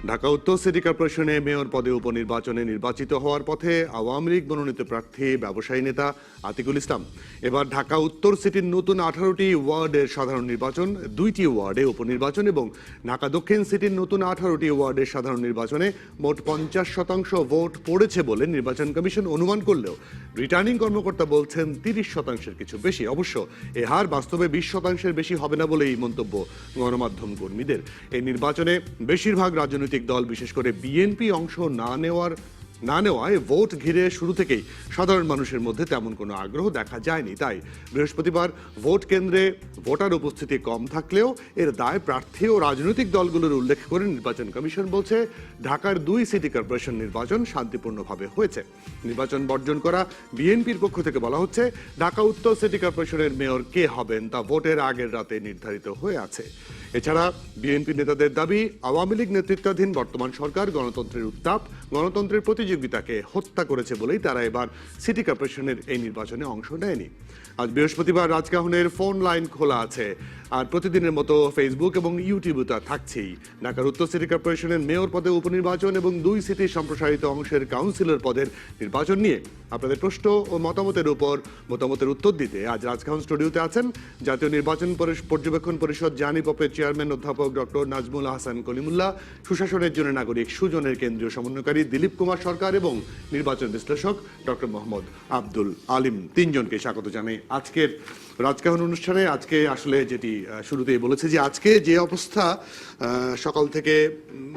ঢাকা উত্তর city কর্পোরেশনে mayor পদে উপনির্বাচনে নির্বাচিত হওয়ার পথে আওয়ামী লীগ মনোনীত প্রার্থী ব্যবসায়ী নেতা আতিকুল ইসলাম। এবার ঢাকা উত্তর সিটির নতুন 18টি ওয়ার্ডের সাধারণ নির্বাচন, 2টি ওয়ার্ডে উপনির্বাচন এবং ঢাকা দক্ষিণ সিটির নতুন 18টি ওয়ার্ডের সাধারণ নির্বাচনে মোট 50% ভোট পড়েছে বলে নির্বাচন কমিশন অনুমান করলেও রিটার্নিং কর্মকর্তা বলছেন 30%-এর কিছু বেশি। অবশ্য এ হার বাস্তবে 20%-এর বেশি হবে না বলেই মন্তব্য গণমাধ্যম কর্মীদের। এই নির্বাচনে বেশিরভাগ রাজনৈতিক দল, বিশেষ করে বিএনপি অংশ না নেওয়ায় ভোট ঘিরে শুরু থেকেই সাধারণ মানুষের মধ্যে তেমন কোনো আগ্রহ দেখা যায়নি। তাই বৃহস্পতিবার ভোট কেন্দ্রে ভোটার উপস্থিতি কম থাকলেও এর দায় প্রার্থী ও রাজনৈতিক দলগুলোর উল্লেখ করে নির্বাচন কমিশন বলছে ঢাকার 2 সিটি কর্পোরেশন নির্বাচন শান্তিপূর্ণভাবে হয়েছে। নির্বাচন বর্জন করা বিএনপির পক্ষ থেকে বলা হচ্ছে, ঢাকা উত্তর সিটি কর্পোরেশনের মেয়র কে হবেন তা ভোটের আগের রাতে নির্ধারিত হয়ে আছে। এছাড়া বিএনপি নেতাদের দাবি, আওয়ামী লীগ নেতৃত্বাধীন বর্তমান সরকার গণতন্ত্রের উত্তাপ, গণতন্ত্রের প্রতিযোগিতাকে হত্যা করেছে বলেই তারা এবার সিটি কর্পোরেশনের এই নির্বাচনে অংশ নেয়নি। আজ বৃহস্পতিবার রাজকাহনের ফোন লাইন খোলা আছে, আর প্রতিদিনের মতো ফেসবুক এবং ইউটিউবে তা থাকছেই। ঢাকার উত্তর সিটি কর্পোরেশনের মেয়র পদে উপনির্বাচন এবং 2 সিটির সম্প্রসারিত অংশের কাউন্সিলর পদের নির্বাচন নিয়ে আপনাদের প্রশ্ন ও মতামতের উত্তর দিতে আজ রাজকাহন স্টুডিওতে আছেন জাতীয় নির্বাচন পর্যবেক্ষণ পরিষদ জানিপপের চেয়ারম্যান অধ্যাপক ডক্টর নাজমুল হাসান কলিমুল্লাহ, সুশাসনের জন্য নাগরিক সুজনের কেন্দ্রীয় সমন্বয়কারী দিলীপ কুমার সরকার এবং নির্বাচন বিশ্লেষক ডক্টর মোহাম্মদ আব্দুল আলিম। তিনজনকে স্বাগত জানাই আজকের রাজকাহন অনুষ্ঠানে। আজকে আসলে যেটি শুরুতেই বলেছে যে আজকে যে অবস্থা, সকাল থেকে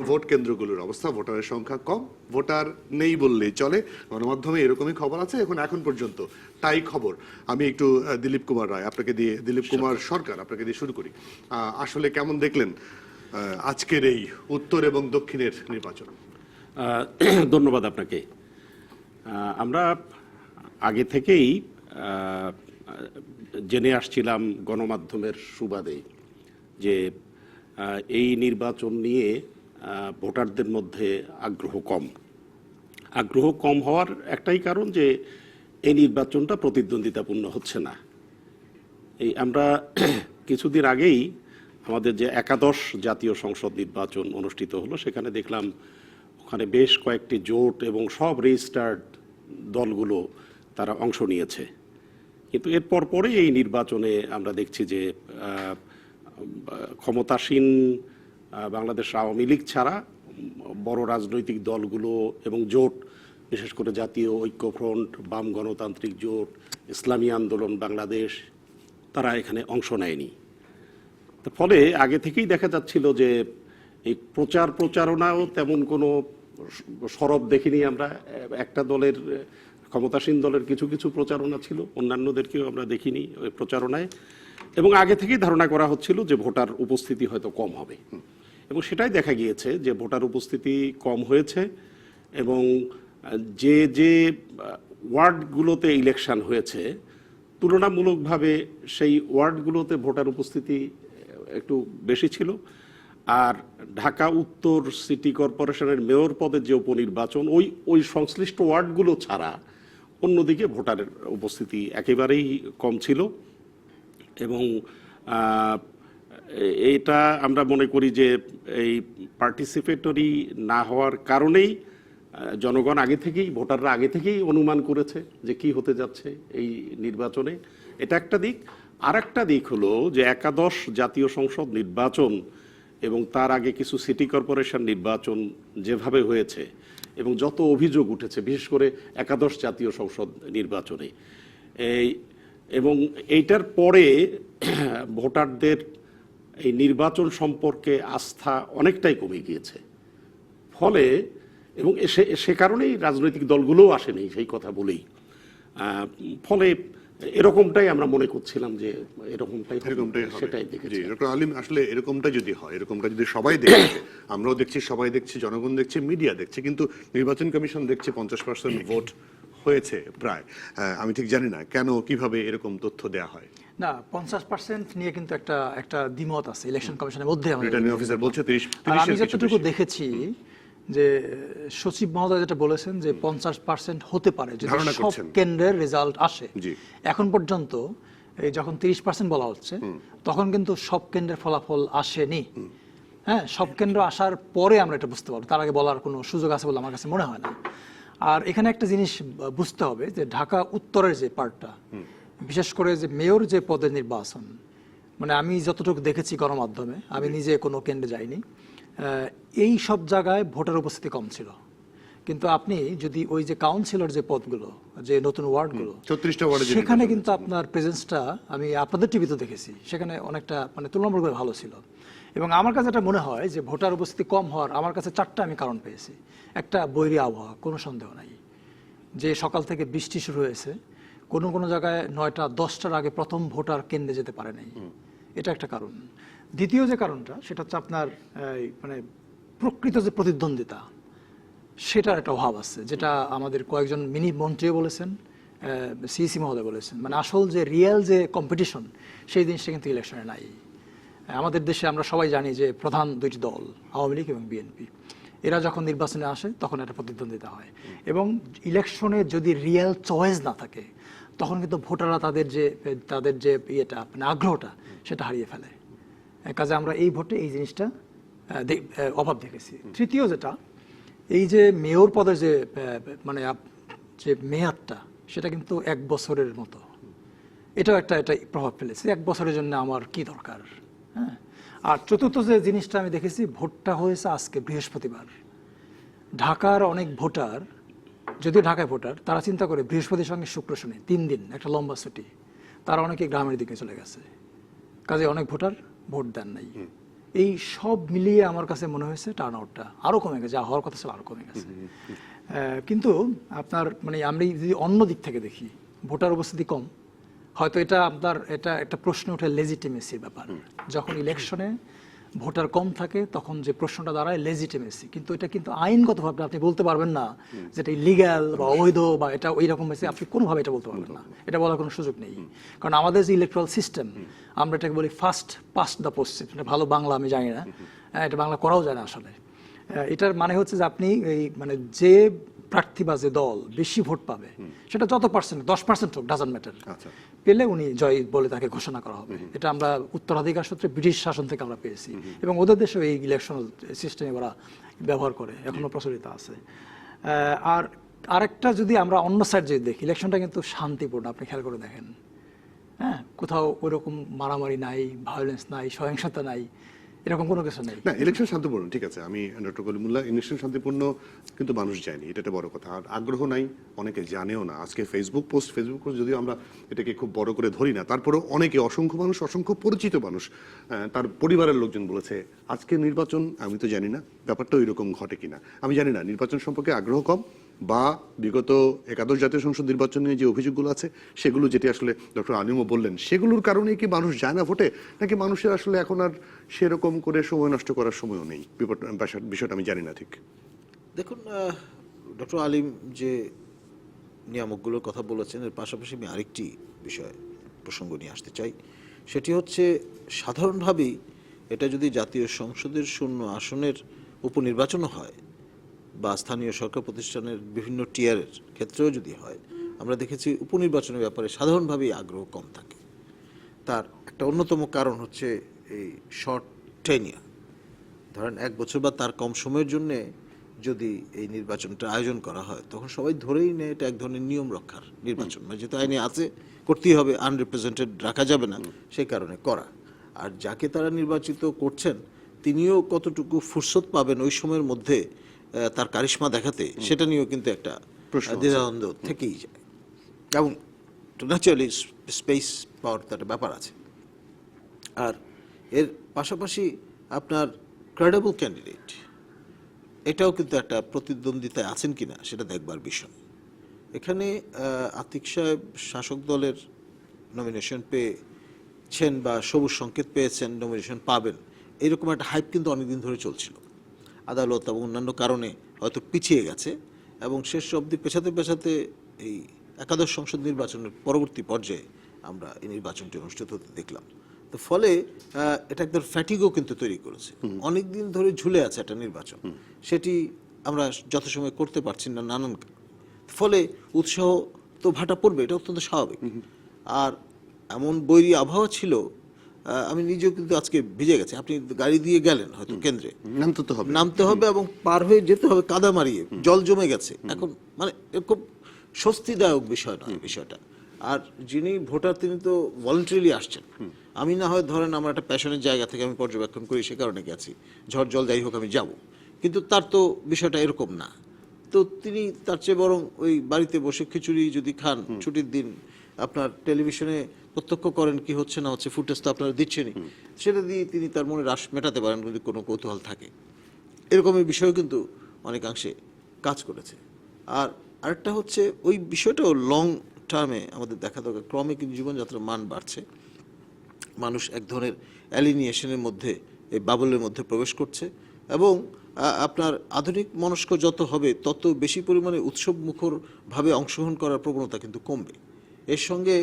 ভোট কেন্দ্রগুলোর অবস্থা, ভোটারের সংখ্যা কম, ভোটার নেই বললেই চলে। গণমাধ্যমে এরকমই খবর আছে এখন পর্যন্ত, তাই খবর। আমি একটু দিলীপ কুমার রায় আপনাকে দিয়ে, দিলীপ কুমার সরকার আপনাকে দিয়ে শুরু করি। আসলে কেমন দেখলেন আজকের এই উত্তর এবং দক্ষিণের নির্বাচন? ধন্যবাদ আপনাকে। আমরা আগে থেকেই জেনে আসছিলাম গণমাধ্যমের সুবাদে যে এই নির্বাচন নিয়ে ভোটারদের মধ্যে আগ্রহ কম হওয়ার একটাই কারণ যে এই নির্বাচনটা প্রতিদ্বন্দ্বিতাপূর্ণ হচ্ছে না। আমরা কিছুদিন আগেই আমাদের যে 11 জাতীয় সংসদ নির্বাচন অনুষ্ঠিত হলো, সেখানে দেখলাম ওখানে বেশ কয়েকটি জোট এবং সব রেজিস্টার্ড দলগুলো তারা অংশ নিয়েছে। কিন্তু এরপর পরে এই নির্বাচনে আমরা দেখছি যে ক্ষমতাসীন বাংলাদেশ আওয়ামী লীগ ছাড়া বড় রাজনৈতিক দলগুলো এবং জোট, বিশেষ করে জাতীয় ঐক্যফ্রন্ট, বাম গণতান্ত্রিক জোট, ইসলামী আন্দোলন বাংলাদেশ, তারা এখানে অংশ নেয়নি। ফলে আগে থেকেই দেখা যাচ্ছিল যে এই প্রচারণাও তেমন কোনো সরব দেখিনি আমরা। একটা দলের, ক্ষমতাসীন দলের কিছু কিছু প্রচারণা ছিল, অন্যান্যদেরকেও আমরা দেখিনি ওই প্রচারণায়। এবং আগে থেকেই ধারণা করা হচ্ছিল যে ভোটার উপস্থিতি হয়তো কম হবে, এবং সেটাই দেখা গিয়েছে যে ভোটার উপস্থিতি কম হয়েছে। এবং যে যে ওয়ার্ডগুলোতে ইলেকশন হয়েছে তুলনামূলকভাবে সেই ওয়ার্ডগুলোতে ভোটার উপস্থিতি একটু বেশি ছিল। আর ঢাকা উত্তর সিটি কর্পোরেশনের মেয়র পদের যে উপনির্বাচন, ওই সংশ্লিষ্ট ওয়ার্ডগুলো ছাড়া অন্যদিকে ভোটারের উপস্থিতি একেবারেই কম ছিল। এবং এটা আমরা মনে করি যে এই পার্টিসিপেটরি না হওয়ার কারণেই জনগণ ভোটাররা আগে থেকেই অনুমান করেছে যে কি হতে যাচ্ছে এই নির্বাচনে। এটা একটা দিক। আর একটা দিক হলো যে 11 জাতীয় সংসদ নির্বাচন এবং তার আগে কিছু সিটি কর্পোরেশন নির্বাচন যেভাবে হয়েছে এবং যত অভিযোগ উঠেছে, বিশেষ করে 11 জাতীয় সংসদ নির্বাচনে, এবং এইটার পরে ভোটারদের এই নির্বাচন সম্পর্কে আস্থা অনেকটাই কমে গিয়েছে। ফলে এবং সে কারণেই রাজনৈতিক দলগুলোও আসেনি সেই কথা বলেই। ফলে এরকমটাই আমরা মনে করছিলাম যে এরকমটাই সেটাই দেখেছি। ডক্টর আলিম, আসলে এরকমটা যদি হয়, এরকমটা যদি সবাই দেখছে, আমরাও দেখছি, সবাই দেখছি, জনগণ দেখছে, মিডিয়া দেখছে, কিন্তু নির্বাচন কমিশন দেখছে 50% ভোট হয়েছে প্রায়। আমি ঠিক জানি না কেন, কিভাবে এরকম তথ্য দেয়া হয়। না, 50% নিয়ে কিন্তু একটা দ্বিমত আছে ইলেকশন কমিশনের মধ্যে। রিটার্নিং অফিসার বলছে 30। আমি যতটুকু দেখেছি যে সচিব মহোদয় যেটা বলেছেন যে 50% হতে পারে যদি সব কেন্দ্রের রেজাল্ট আসে। এখন পর্যন্ত যখন 30% বলা হচ্ছে, তখন কিন্তু সব কেন্দ্রের ফলাফল আসেনি। হ্যাঁ, সব কেন্দ্র আসার পরে আমরা এটা বুঝতে পারবো, তার আগে বলার কোনো সুযোগ আছে বলে আমার কাছে মনে হয় না। আর এখানে একটা জিনিস বুঝতে হবে যে ঢাকা উত্তরের যে পার্টটা, বিশেষ করে যে মেয়র যে পদের নির্বাচন, মানে আমি যতটুকু দেখেছি গণমাধ্যমে, আমি নিজে কোনো কেন্দ্রে যাইনি, এই সব জায়গায় ভোটার উপস্থিতি কম ছিল। কিন্তু আপনি যদি ওই যে কাউন্সিলর যে পদগুলো, যে নতুন ওয়ার্ডগুলো, 36টা ওয়ার্ডে সেখানে কিন্তু আপনার প্রেজেন্সটা আমি আপনাদের টিভিতে দেখেছি, সেখানে অনেকটা মানে তুলনামূলক ভালো ছিল। এবং আমার কাছে এটা মনে হয় যে ভোটার উপস্থিতি কম হওয়ার আমার কাছে 4টা আমি কারণ পেয়েছি। একটা, বৈরী আবহাওয়া, কোনো সন্দেহ নাই, যে সকাল থেকে বৃষ্টি শুরু হয়েছে, কোনো কোনো জায়গায় 9টা 10টার আগে প্রথম ভোটার কেন্দ্রে যেতে পারে নাই, এটা একটা কারণ। দ্বিতীয় যে কারণটা, সেটা হচ্ছে আপনার মানে প্রকৃত যে প্রতিদ্বন্দ্বিতা, সেটার একটা অভাব আছে, যেটা আমাদের কয়েকজন মিনি মন্ত্রীও বলেছেন, সিইসি মহোদয় বলেছেন। মানে আসল যে রিয়েল যে কম্পিটিশন, সেই জিনিসটা কিন্তু ইলেকশনে নাই। আমাদের দেশে আমরা সবাই জানি যে প্রধান দুইটি দল, আওয়ামী লীগ এবং বিএনপি, এরা যখন নির্বাচনে আসে তখন একটা প্রতিদ্বন্দ্বিতা হয়। এবং ইলেকশনে যদি রিয়েল চয়েস না থাকে, তখন কিন্তু ভোটাররা তাদের যে ইয়েটা, মানে আগ্রহটা, সেটা হারিয়ে ফেলে। কাজে আমরা এই ভোটে এই জিনিসটা অভাব দেখেছি। তৃতীয় যেটা, এই যে মেয়র পদের যে মানে যে মেয়াদটা, সেটা কিন্তু 1 বছরের মতো, এটাও একটা প্রভাব ফেলেছে। 1 বছরের জন্য আমার কি দরকার? হ্যাঁ। আর চতুর্থ যে জিনিসটা আমি দেখেছি, ভোটটা হয়েছে আজকে বৃহস্পতিবার। ঢাকার অনেক ভোটার, যদিও ঢাকায় ভোটার, তারা চিন্তা করে বৃহস্পতির সঙ্গে শুক্র শনি 3 দিন একটা লম্বা ছুটি, তারা অনেকে গ্রামের দিকে চলে গেছে, কাজে অনেক ভোটার ভোট দেন নাই। এই সব মিলিয়ে আমার কাছে মনে হয়েছে টার্ন আউটটা আরও কমে গেছে, যা হওয়ার কথা ছিল আরও কমে গেছে। কিন্তু আপনার মানে আমরা যদি অন্য দিক থেকে দেখি, ভোটার উপস্থিতি কম, হয়তো এটা আপনার এটা একটা প্রশ্ন ওঠে লেজিটিমেসির ব্যাপার। যখন ইলেকশনে ভোটার কম থাকে, তখন যে প্রশ্নটা দাঁড়ায় লেজিটিমেসি, কিন্তু এটা কিন্তু আইনগতভাবে আপনি বলতে পারবেন না যে এটা ইলিগ্যাল বা অবৈধ বা এটা ওই রকম হয়েছে, আপনি কোনোভাবে এটা বলতে পারবেন না, এটা বলার কোনো সুযোগ নেই। কারণ আমাদের যে ইলেকট্রাল সিস্টেম, আমরা এটাকে বলি ফার্স্ট পাস্ট দ্য পোস্ট, এটা ভালো বাংলা আমি জানি না, এটা বাংলা করাও যায় না আসলে। এটার মানে হচ্ছে যে আপনি এই মানে যে প্রার্থী বা যে দল বেশি ভোট পাবে, সেটা যত পার্সেন্ট, 10% হোক, ডাজন্ট ম্যাটার, পেলে উনি জয় বলে তাকে ঘোষণা করা হবে। এটা আমরা উত্তরাধিকার সূত্রে ব্রিটিশ শাসন থেকে আমরা পেয়েছি, এবং ওদের দেশেও এই ইলেকশন সিস্টেমে ওরা ব্যবহার করে, এখনো প্রচলিত আছে। আর আরেকটা যদি আমরা অন্য সাইড যদি দেখি, ইলেকশনটা কিন্তু শান্তিপূর্ণ, আপনি খেয়াল করে দেখেন। হ্যাঁ, কোথাও ওইরকম মারামারি নাই, ভায়োলেন্স নাই, সহিংসতা নাই, এরকম কোনো কিছু নেই। না, ইলেকশন শান্তিপূর্ণ, ঠিক আছে, আমি ডক্টর কলিমুল্লাহ, ইলেকশন শান্তিপূর্ণ, কিন্তু মানুষ যায়নি, এটা একটা বড় কথা। আর আগ্রহ নাই, অনেকে জানেও না। আজকে ফেসবুক পোস্ট যদিও আমরা এটাকে খুব বড় করে ধরি না, তারপরেও অনেকে, অসংখ্য মানুষ, অসংখ্য পরিচিত মানুষ, তার পরিবারের লোকজন বলেছে আজকে নির্বাচন, আমি তো জানি না ব্যাপারটা ওই রকম ঘটে কিনা, আমি জানি না, নির্বাচন সম্পর্কে আগ্রহ কম, বা বিগত একাদশ জাতীয় সংসদ নির্বাচন নিয়ে যে অভিযোগগুলো আছে, সেগুলো যেটি আসলে ডক্টর আলিমও বললেন, সেগুলোর কারণেই কি মানুষ যায় না ভোটে, নাকি মানুষের আসলে এখন আর সেরকম করে সময় নষ্ট করার সময়ও নেই? বিষয়টা আমি জানি না ঠিক। দেখুন, ডক্টর আলিম যে নিয়ামকগুলোর কথা বলেছেন, এর পাশাপাশি আমি আরেকটি বিষয় প্রসঙ্গ নিয়ে আসতে চাই। সেটি হচ্ছে, সাধারণভাবেই এটা যদি জাতীয় সংসদের 0 আসনের উপনির্বাচনও হয়, বা স্থানীয় সরকার প্রতিষ্ঠানের বিভিন্ন টিয়ারের ক্ষেত্রেও যদি হয়, আমরা দেখেছি উপনির্বাচনের ব্যাপারে সাধারণভাবেই আগ্রহ কম থাকে। তার একটা অন্যতম কারণ হচ্ছে এই শর্ট টেনিয়ার। ধরেন 1 বছর বা তার কম সময়ের জন্যে যদি এই নির্বাচনটা আয়োজন করা হয়, তখন সবাই ধরেই নেয় এটা এক ধরনের নিয়ম রক্ষার নির্বাচন, মানে যেহেতু আইনে আছে করতেই হবে, আনরিপ্রেজেন্টেড রাখা যাবে না, সেই কারণে করা। আর যাকে তারা নির্বাচিত করছেন, তিনিও কতটুকু ফুরসত পাবেন ওই সময়ের মধ্যে তার কারিশমা দেখাতে, সেটা নিয়েও কিন্তু একটা দ্বিধাদ্বন্দ্ব থেকেই যায়। এবং ন্যাচারালি স্পেস পাওয়ার তো একটা ব্যাপার আছে। আর এর পাশাপাশি আপনার ক্রেডিবল ক্যান্ডিডেট, এটাও কিন্তু একটা প্রতিদ্বন্দ্বিতায় আছেন কিনা সেটা দেখবার বিষয়। এখানে আতিক সাহেব শাসক দলের নমিনেশন পেয়েছেন বা সবুজ সংকেত পেয়েছেন, নমিনেশন পাবেন, এরকম একটা হাইপ কিন্তু অনেকদিন ধরে চলছিল। আদালত এবং অন্যান্য কারণে হয়তো পিছিয়ে গেছে, এবং শেষ অবধি পেছাতে এই একাদশ সংসদ নির্বাচনের পরবর্তী পর্যায়ে আমরা এই নির্বাচনটি অনুষ্ঠিত হতে দেখলাম। তো ফলে এটা একদম ফ্যাটিগও কিন্তু তৈরি করেছে, অনেক দিন ধরে ঝুলে আছে একটা নির্বাচন, সেটি আমরা যথাসময়ে করতে পারছি না নানান, ফলে উৎসাহ তো ভাটা পড়বে, এটা অত্যন্ত স্বাভাবিক। আর এমন বৈরী আবহাওয়া ছিল আমি নিজেও কিন্তু আজকে ভিজে গেছে। আপনি গাড়ি দিয়ে গেলেন হয়তো কেন্দ্রে, নামতে তো হবে। নামতে হবে এবং পার হয়ে যেতে হবে কাদা মারিয়ে, জল জমে গেছে এখন, মানে খুব স্বস্তিদায়ক বিষয় নয় বিষয়টা। আর যিনি ভোটার তিনি তো ভলেন্টারিলি আসছেন। আমি না হয় ধরেন আমার একটা প্যাশনের জায়গা থেকে আমি পর্যবেক্ষণ করি, সে কারণে গেছি, ঝড় জল যাই হোক আমি যাব, কিন্তু তার তো বিষয়টা এরকম না। তো তিনি তার চেয়ে বরং ওই বাড়িতে বসে খিচুড়ি যদি খান ছুটির দিন, আপনার টেলিভিশনে প্রত্যক্ষ করেন কি হচ্ছে না হচ্ছে, ফুটেজ তো আপনারা দিচ্ছেনই, সেটা দিয়ে তিনি তার মনে রাশ মেটাতে পারেন যদি কোনো কৌতূহল থাকে। এরকমের বিষয়ও কিন্তু অনেকাংশে কাজ করেছে। আর আরেকটা হচ্ছে ওই বিষয়টাও লং টার্মে আমাদের দেখা দরকার। ক্রমে কিন্তু জীবনযাত্রার মান বাড়ছে, মানুষ এক ধরনের অ্যালিনিয়েশনের মধ্যে, এই বাবলের মধ্যে প্রবেশ করছে, এবং আপনার আধুনিক মনস্ক যত হবে তত বেশি পরিমাণে উৎসব মুখরভাবে অংশগ্রহণ করার প্রবণতা কিন্তু কমবে। এর সঙ্গে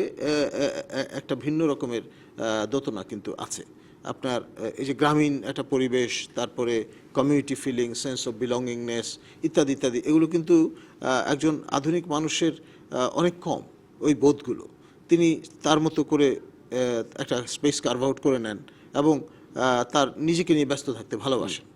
একটা ভিন্ন রকমের দোতনা কিন্তু আছে। আপনার এই যে গ্রামীণ একটা পরিবেশ, তারপরে community feeling, sense of belongingness ইত্যাদি ইত্যাদি, এগুলো কিন্তু একজন আধুনিক মানুষের অনেক কম ওই বোধগুলো। তিনি তার মতো করে একটা স্পেস কার্ভ আউট করে নেন এবং তার নিজেকে নিয়ে ব্যস্ত থাকতে ভালোবাসেন।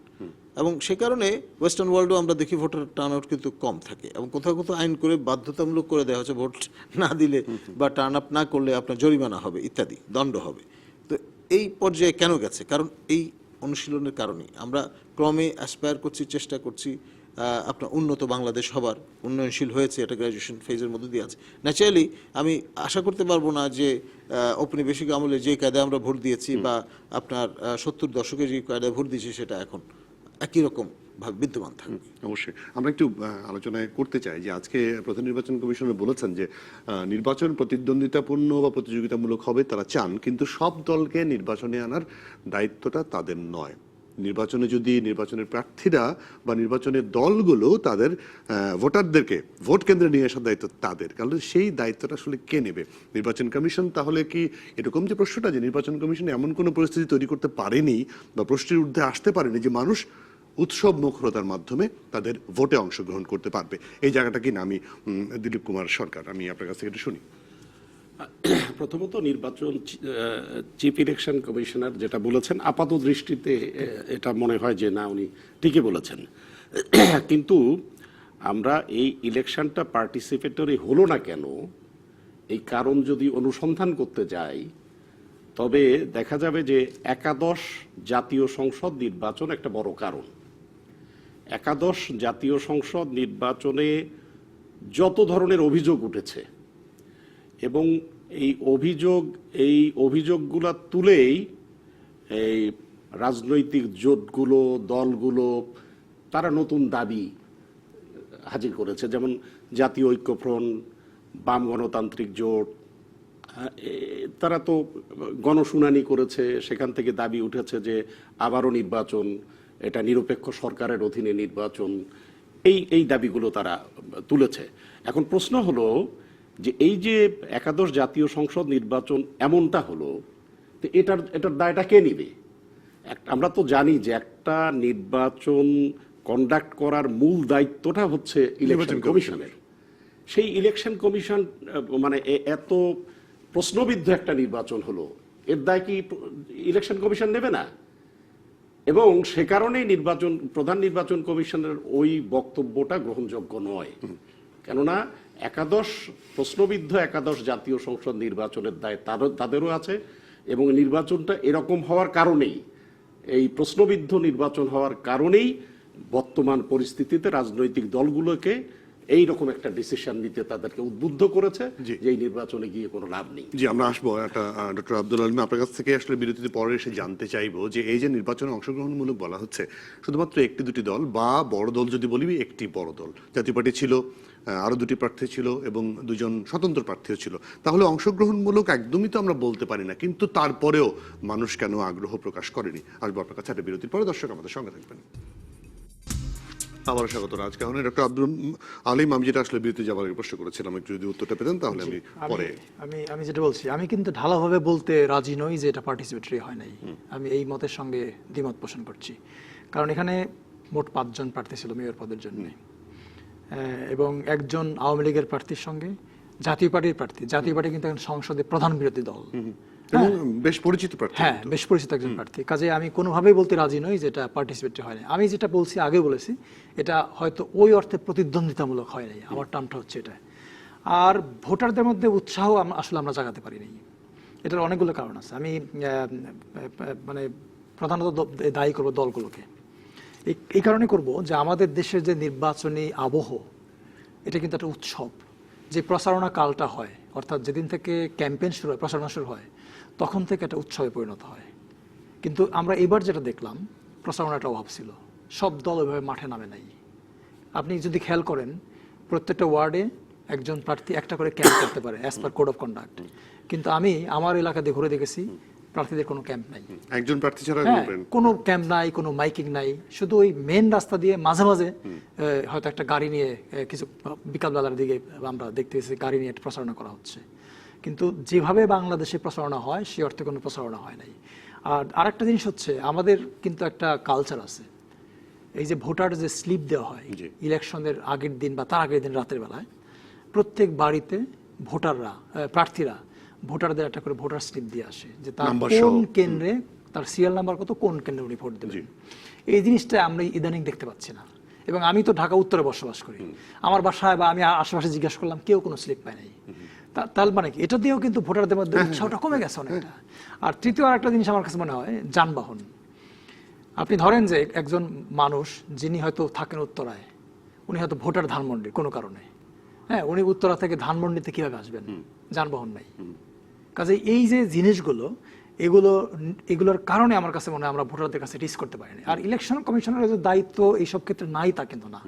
এবং সে কারণে ওয়েস্টার্ন ওয়ার্ল্ডেও আমরা দেখি ভোটার টার্ন আউট কিন্তু কম থাকে, এবং কোথাও কোথাও আইন করে বাধ্যতামূলক করে দেওয়া হচ্ছে ভোট না দিলে বা টার্ন আপ না করলে আপনার জরিমানা হবে ইত্যাদি, দণ্ড হবে। তো এই পর্যায়ে কেন গেছে? কারণ এই অনুশীলনের কারণেই আমরা ক্রমে অ্যাসপায়ার করছি, চেষ্টা করছি আপনার উন্নত বাংলাদেশ হবার, উন্নয়নশীল হয়েছে, এটা গ্র্যাজুয়েশন ফেজের মধ্যে দিয়ে আছে। ন্যাচারালি আমি আশা করতে পারবো না যে ঔপনিবেশিক আমলে যে কায়দায় আমরা ভোট দিয়েছি বা আপনার 70 দশকে যে কায়দায় ভোট দিয়েছি সেটা এখন একই রকম ভাবে বিদ্যমান থাকবে। অবশ্যই আমরা একটু আলোচনায় করতে চাই যে আজকে প্রধান নির্বাচন কমিশনার বলেছেন যে নির্বাচন প্রতিদ্বন্দ্বিতাপূর্ণ বা প্রতিযোগিতামূলক হবে তারা চান, কিন্তু সব দলকে নির্বাচনে আনার দায়িত্বটা তাদের নয়। নির্বাচনে যদি নির্বাচনের প্রার্থীরা বা নির্বাচনের দলগুলো তাদের ভোটারদেরকে ভোট কেন্দ্রে নিয়ে আসার দায়িত্ব তাদের, কারণ সেই দায়িত্বটা আসলে কে নেবে? নির্বাচন কমিশন? তাহলে কি এরকম যে প্রশ্নটা, যে নির্বাচন কমিশন এমন কোনো পরিস্থিতি তৈরি করতে পারেনি বা প্রশ্নের ঊর্ধ্বে আসতে পারেনি যে মানুষ উৎসব মুখরতার মাধ্যমে তাদের ভোটে অংশগ্রহণ করতে পারবে? এই জায়গাটা কি না? আমি দিলীপ কুমার সরকার, আমি আপনার কাছ থেকে একটু শুনি। প্রথমত নির্বাচন চিফ ইলেকশন কমিশনার যেটা বলেছেন আপাত দৃষ্টিতে এটা মনে হয় যে না, উনি ঠিকই বলেছেন। কিন্তু আমরা এই ইলেকশনটা পার্টিসিপেটরি হলো না কেন, এই কারণ যদি অনুসন্ধান করতে যাই তবে দেখা যাবে যে একাদশ জাতীয় সংসদ নির্বাচন একটা বড় কারণ। একাদশ জাতীয় সংসদ নির্বাচনে যত ধরনের অভিযোগ উঠেছে এবং এই অভিযোগগুলো তুলেই এই রাজনৈতিক জোটগুলো, দলগুলো তারা নতুন দাবি হাজির করেছে। যেমন জাতীয় ঐক্যফ্রন্ট, বাম গণতান্ত্রিক জোট, তারা তো গণশুনানি করেছে, সেখান থেকে দাবি উঠেছে যে আবারও নির্বাচন, এটা নিরপেক্ষ সরকারের অধীনে নির্বাচন, এই দাবিগুলো তারা তুলেছে। এখন প্রশ্ন হলো যে এই যে একাদশ জাতীয় সংসদ নির্বাচন এমনটা হলো, তো এটার দায়টা কে নিবে? আমরা তো জানি যে একটা নির্বাচন কন্ডাক্ট করার মূল দায়িত্বটা হচ্ছে ইলেকশন কমিশনের। সেই ইলেকশন কমিশন মানে এত প্রশ্নবিদ্ধ একটা নির্বাচন হলো, এর দায় কি ইলেকশন কমিশন নেবে না? এবং সে কারণেই প্রধান নির্বাচন কমিশনের ওই বক্তব্যটা গ্রহণযোগ্য নয়। কেননা প্রশ্নবিদ্ধ একাদশ জাতীয় সংসদ নির্বাচনের দায় তাদেরও আছে, এবং নির্বাচনটা এরকম হওয়ার কারণেই, এই প্রশ্নবিদ্ধ নির্বাচন হওয়ার কারণেই বর্তমান পরিস্থিতিতে রাজনৈতিক দলগুলোকে এই রকম একটা ডিসিশন নিতে তাদেরকে উদ্বুদ্ধ করেছে যে এই নির্বাচনে গিয়ে কোনো লাভ নেই। জি, আমরা আসবো একটা ডক্টর আব্দুল আলিম, আপনার কাছ থেকে আসলে বিরতিতে পরে এসে জানতে চাইবো যে এই যে নির্বাচনে অংশগ্রহণমূলক বলা হচ্ছে, শুধুমাত্র একটি দুটি দল বা বড় দল যদি বলি, একটি বড় দল জাতীয় পার্টি ছিল, আরো দুটি প্রার্থী ছিল এবং দুজন স্বতন্ত্র প্রার্থীও ছিল, তাহলে অংশগ্রহণমূলক একদমই তো আমরা বলতে পারি না। কিন্তু তারপরেও মানুষ কেন আগ্রহ প্রকাশ করেনি? আসবো আপনার কাছে একটা বিরতির পরে। দর্শক আমাদের সঙ্গে থাকবেন। আবার স্বাগত রাজকাহনে। ডক্টর আব্দুল আলিম, আমি যেটা আসলে বিরতি যাওয়ার আগে প্রশ্ন করেছিলাম, একটু যদি উত্তরটা পেতেন তাহলে আমি পরে। আমি যেটা বলছি, আমি কিন্তু ঢালাভাবে বলতে রাজি নই যে এটা পার্টিসিপেটরি হয় নাই। আমি এই মতের সঙ্গে দ্বিমত পোষণ করছি। কারণ এখানে মোট 5 জন প্রার্থী ছিল মেয়র পদের জন্য, এবং একজন আওয়ামী লীগের প্রার্থীর সঙ্গে জাতীয় পার্টির প্রার্থী। জাতীয় পার্টি কিন্তু এখন সংসদে প্রধান বিরোধী দল, এবং বেশ পরিচিত প্রার্থী। হ্যাঁ বেশ পরিচিত একজন প্রার্থী। কাজে আমি কোনোভাবেই বলতে রাজি নই যেটা পার্টিসিপেটরি হয় না। আমি যেটা বলছি আগে বলেছি, এটা হয়তো ওই অর্থে প্রতিদ্বন্দ্বিতামূলক হয় নাই, আমার টার্মটা হচ্ছে এটা। আর ভোটারদের মধ্যে উৎসাহ আসলে আমরা জাগাতে পারিনি। এটার অনেকগুলো কারণ আছে। আমি মানে প্রধানত দায়ী করবো দলগুলোকে। এই কারণে করব যে আমাদের দেশের যে নির্বাচনী আবহ, এটা কিন্তু একটা উৎসব। যে প্রচারণা কালটা হয়, অর্থাৎ যেদিন থেকে ক্যাম্পেইন শুরু হয়, প্রচারণা শুরু হয়, তখন থেকে একটা উৎসবে পরিণত হয়। কিন্তু আমরা এবার যেটা দেখলাম, প্রচারণাটা অভাব ছিল, সব দল ওইভাবে মাঠে নামে নাই। আপনি যদি খেয়াল করেন, প্রত্যেকটা ওয়ার্ডে একজন প্রার্থী একটা করে ক্যাম্প করতে পারে as per code of conduct, কিন্তু আমি আমার এলাকাতে ঘুরে দেখেছি প্রার্থীদের কোনো ক্যাম্প নাই। একজন প্রার্থী ছাড়া হ্যাঁ, কোনো ক্যাম্প নাই, কোনো মাইকিং নাই, শুধু ওই মেন রাস্তা দিয়ে মাঝে মাঝে হয়তো একটা গাড়ি নিয়ে কিছু বিকালবেলার দিকে আমরা দেখতে গেছি গাড়ি নিয়ে প্রচারণা করা হচ্ছে। কিন্তু যেভাবে বাংলাদেশে প্রচারণা হয় সে অর্থে কোনো প্রচারণা হয় নাই। আর আরেকটা জিনিস হচ্ছে, আমাদের কিন্তু একটা কালচার আছে, এই যে ভোটার যে স্লিপ দেওয়া হয় ইলেকশনের আগের দিন বা তার আগের দিন রাতের বেলায়, প্রত্যেক বাড়িতে ভোটাররা, প্রার্থীরা ভোটারদের একটা করে ভোটার স্লিপ দিয়ে আসে যে তার কোন কেন্দ্রে, তার সিরিয়াল নাম্বার কত, কোন কেন্দ্রে উনি ভোট দেবেন। এই জিনিসটা আমরা ইদানিং দেখতে পাচ্ছি না। এবং আমি তো ঢাকা উত্তরে বসবাস করি, আমার বাসায় বা আমি আশেপাশে জিজ্ঞাসা করলাম, কেউ কোনো স্লিপ পায় নাই। তার মানে কি, এটা দিয়েও কিন্তু ভোটারদের মধ্যে উৎসাহটা কমে গেছে অনেকটা। আর তৃতীয় আরেকটা জিনিস আমার কাছে মনে হয়, যানবাহন। আপনি ধরেন যে একজন মানুষ যিনি হয়তো থাকেন উত্তরায়, উনি হয়তো ভোটার ধানমন্ডির কোনো কারণে, হ্যাঁ, উনি উত্তরা থেকে ধানমন্ডিতে কিভাবে আসবেন, যানবাহন নাই। কাজে এই যে জিনিসগুলো, এগুলোর কারণে আমার কাছে মনে হয় আমরা ভোটারদের কাছে রিচ করতে পারিনি। আর ইলেকশন কমিশনের যে দায়িত্ব এইসব ক্ষেত্রে নাই তা কিন্তু না।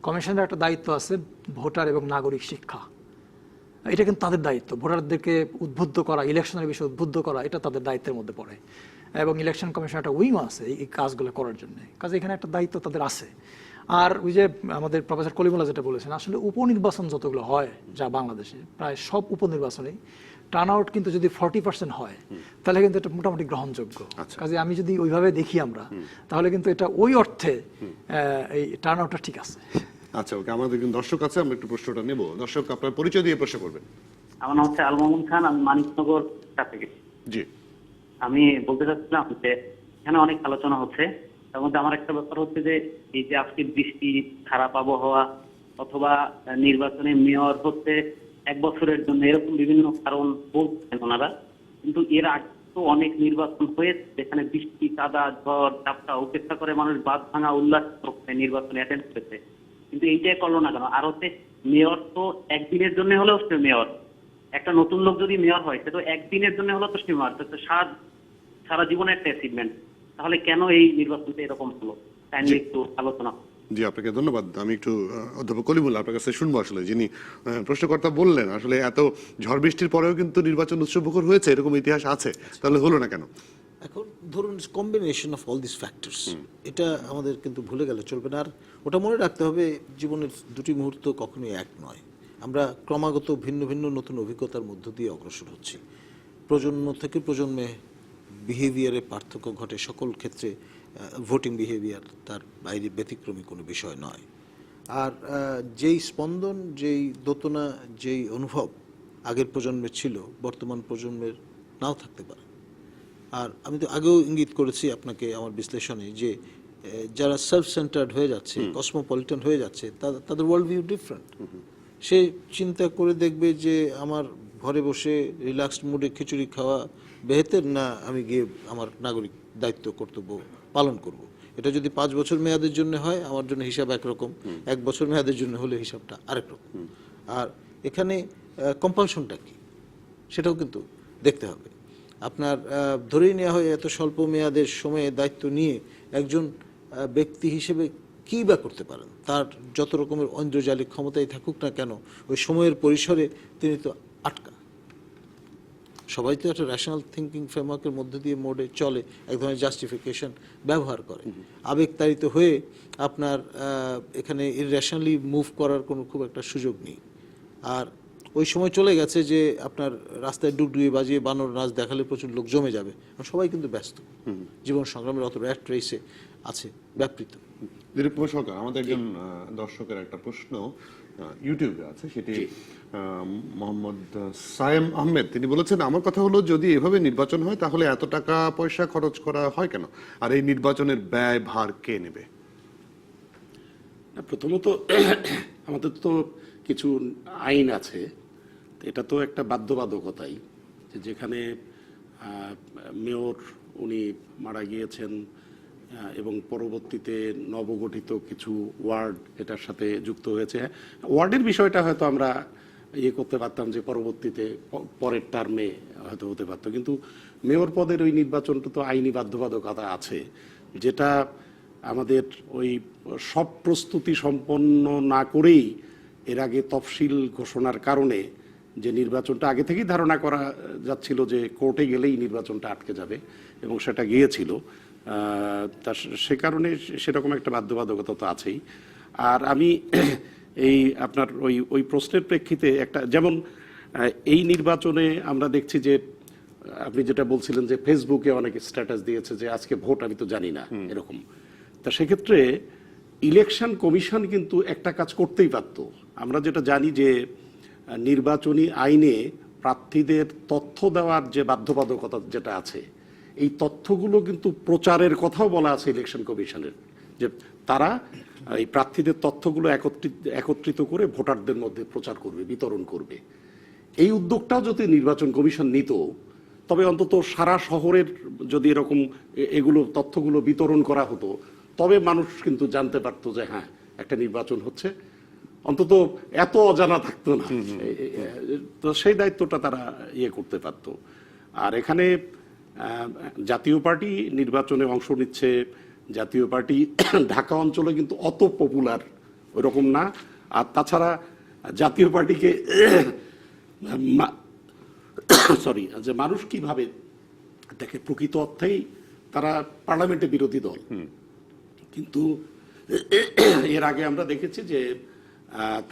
কমিশনের একটা দায়িত্ব আছে ভোটার এবং নাগরিক শিক্ষা, এটা কিন্তু তাদের দায়িত্ব। ভোটারদেরকে উদ্বুদ্ধ করা, ইলেকশনের বিষয়ে উদ্বুদ্ধ করা, এটা তাদের দায়িত্বের মধ্যে পড়ে। এবং ইলেকশন কমিশন একটা উইংও আছে এই কাজগুলো করার জন্য। কাজে এখানে একটা দায়িত্ব তাদের আছে। আর ওই যে আমাদের প্রফেসর কলিমুল্লাহ যেটা বলেছেন, আসলে উপনির্বাচন যতগুলো হয় যা বাংলাদেশে, প্রায় সব উপনির্বাচনেই টার্ন আউট কিন্তু যদি 40% হয়, তাহলে কিন্তু এটা মোটামুটি গ্রহণযোগ্য। কাজে আমি যদি ওইভাবে দেখি আমরা, তাহলে কিন্তু এটা ওই অর্থে এই টার্ন আউটটা ঠিক আছে। আচ্ছা, ওকে, আমাদের কিন্তু দর্শক আছে, আমরা একটু প্রশ্নটা নেব। দর্শক, আপনার পরিচয় দিয়ে প্রশ্ন করবেন। আমার নাম হচ্ছে আল মামুন খান, আমি মানিকনগর থেকে। জি, আমি বলতে চাচ্ছিলাম যে এখানে অনেক আলোচনা হচ্ছে, তার মধ্যে আমার একটা ব্যাপার হচ্ছে যে এই যে আজকে বৃষ্টি, খারাপ আবহাওয়া, অথবা নির্বাচনে মেয়র হচ্ছে 1 বছরের জন্য, এরকম বিভিন্ন কারণ বলছেন ওনারা। কিন্তু এর আগে তো অনেক নির্বাচন হয়েছে যেখানে বৃষ্টি, কাদা, ঝড়, ঝাপটা উপেক্ষা করে মানুষ বাঁধ ভাঙা উল্লাস নির্বাচনে অ্যাটেন্ড করেছে। কিন্তু এইটাই করলো না কেন? আর হচ্ছে মেয়র তো একদিনের জন্য হলেও সে মেয়র, একটা নতুন লোক যদি মেয়র হয় সে তো একদিনের জন্য হলেও তো সে মেয়র, সারা জীবনের একটা অ্যাচিভমেন্ট। তাহলে কেন এই নির্বাচনটা এরকম হলো? কাইন্ডলি একটু আলোচনা। জি, আপনাকে ধন্যবাদ। আমি একটু অধ্যাপক কলিমুল্লাহ আপনার কাছে শুনবো, আসলে যিনি প্রশ্নকর্তা বললেন, আসলে এত ঝড় বৃষ্টির পরেও কিন্তু নির্বাচন উৎসবমুখর হয়েছে, এরকম ইতিহাস আছে, তাহলে হলো না কেন? এখন ধরুন combination of all this factors, এটা আমাদের কিন্তু ভুলে গেলে চলবে না। আর ওটা মনে রাখতে হবে, জীবনের দুটি মুহূর্ত কখনোই এক নয়। আমরা ক্রমাগত ভিন্ন ভিন্ন নতুন অভিজ্ঞতার মধ্য দিয়ে অগ্রসর হচ্ছি। প্রজন্ম থেকে প্রজন্মে বিহেভিয়ারে পার্থক্য ঘটে সকল ক্ষেত্রে। ভোটিং বিহেভিয়ার তার বাইরে ব্যতিক্রমী কোনো বিষয় নয়। আর যেই স্পন্দন, যেই দোতনা, যেই অনুভব আগের প্রজন্মের ছিল, বর্তমান প্রজন্মের নাও থাকতে পারে। আর আমি তো আগেও ইঙ্গিত করেছি আপনাকে আমার বিশ্লেষণে যে যারা সেলফ সেন্টার্ড হয়ে যাচ্ছে, কসমোপলিটন হয়ে যাচ্ছে, তাদের ওয়ার্ল্ড ভিউ ডিফারেন্ট। সে চিন্তা করে দেখবে যে আমার ঘরে বসে রিল্যাক্সড মুডে খিচুড়ি খাওয়া বেহেতের, না আমি গিয়ে আমার নাগরিক দায়িত্ব কর্তব্য পালন করব। এটা যদি 5 বছর মেয়াদের জন্য হয়, আমার জন্য হিসাব একরকম, 1 বছর মেয়াদের জন্য হলে হিসাবটা আরেক রকম। আর এখানে কম্পালশনটা কি, সেটাও কিন্তু দেখতে হবে। আপনার ধরেই নেওয়া হয় এত স্বল্প মেয়াদের সময়ে দায়িত্ব নিয়ে একজন ব্যক্তি হিসেবে কী বা করতে পারেন, তার যত রকমের ঐন্দ্রজালিক ক্ষমতাই থাকুক না কেন, ওই সময়ের পরিসরে তিনি তো আটকা। সবাই তো একটা রেশনাল থিঙ্কিং ফ্রেমওয়ার্কের মধ্য দিয়ে মোডে চলে, এক ধরনের জাস্টিফিকেশন ব্যবহার করে। আবেগতাড়িত হয়ে আপনার এখানে ইররেশনালি মুভ করার কোনো খুব একটা সুযোগ নেই। আর ওই সময় চলে গেছে যে আপনার রাস্তায় ডুগডুগি বাজিয়ে বানর নাচ দেখালে প্রচুর লোক জমে যাবে, সবাই কিন্তু ব্যস্ত জীবন সংগ্রামের অত র্যাট রেসে। আছে ব্যাপৃত। দিলীপ কুমার সরকার, আমাদের একজন দর্শকের একটা প্রশ্ন ইউটিউবে আছে, সেটি মোহাম্মদ সায়েম আহমেদ, তিনি বলেছেন, আমার কথা হলো যদি এভাবে নির্বাচন হয় তাহলে এত টাকা পয়সা খরচ করা হয় কেন, আর এই নির্বাচনের ব্যয় ভার কে নেবে? না, প্রথমত আমাদের তো কিছু আইন আছে, তো এটা তো একটা বাধ্যবাধকতাই, যে যেখানে মেয়র উনি মারা গিয়েছেন এবং পরবর্তীতে নবগঠিত কিছু ওয়ার্ড এটার সাথে যুক্ত হয়েছে। ওয়ার্ডের বিষয়টা হয়তো আমরা ইয়ে করতে পারতাম যে পরবর্তীতে পরের টার্মে হয়তো হতে পারতো, কিন্তু মেয়র পদের ওই নির্বাচনটা তো আইনি বাধ্যবাধকতা আছে, যেটা আমাদের ওই সব প্রস্তুতি সম্পন্ন না করেই এর আগে তফসিল ঘোষণার কারণে যে নির্বাচনটা আগে থেকেই ধারণা করা যাচ্ছিল যে কোর্টে গেলেই নির্বাচনটা আটকে যাবে, এবং সেটা গিয়েছিল, তা সে কারণে সেরকম একটা বাধ্যবাধকতা তো আছেই। আর আমি এই আপনার ওই প্রশ্নের প্রেক্ষিতে একটা, যেমন এই নির্বাচনে আমরা দেখছি যে আপনি যেটা বলছিলেন যে ফেসবুকে অনেকে স্ট্যাটাস দিয়েছে যে আজকে ভোট আমি তো জানি না, এরকম। তা সেক্ষেত্রে ইলেকশন কমিশন কিন্তু একটা কাজ করতেই পারতো। আমরা যেটা জানি যে নির্বাচনী আইনে প্রার্থীদের তথ্য দেওয়ার যে বাধ্যবাধকতা যেটা আছে, এই তথ্যগুলো কিন্তু প্রচারের কথাও বলা আছে ইলেকশন কমিশনের, যে তারা এই প্রার্থীদের তথ্যগুলো একত্রিত করে ভোটারদের মধ্যে প্রচার করবে, বিতরণ করবে। এই উদ্যোগটাও যদি নির্বাচন কমিশন নিত, তবে অন্তত সারা শহরের যদি এরকম এগুলো তথ্যগুলো বিতরণ করা হতো, তবে মানুষ কিন্তু জানতে পারতো যে হ্যাঁ একটা নির্বাচন হচ্ছে, অন্তত এত অজানা থাকতো না। তো সেই দায়িত্বটা তারা ইয়ে করতে পারতো। আর এখানে জাতীয় পার্টি নির্বাচনে অংশ নিচ্ছে, জাতীয় পার্টি ঢাকা অঞ্চলে কিন্তু অত পপুলার ওইরকম না। আর তাছাড়া জাতীয় পার্টিকে সরি, যে মানুষ কিভাবে দেখে, প্রকৃত অর্থেই তারা পার্লামেন্টে বিরোধী দল, কিন্তু এর আগে আমরা দেখেছি যে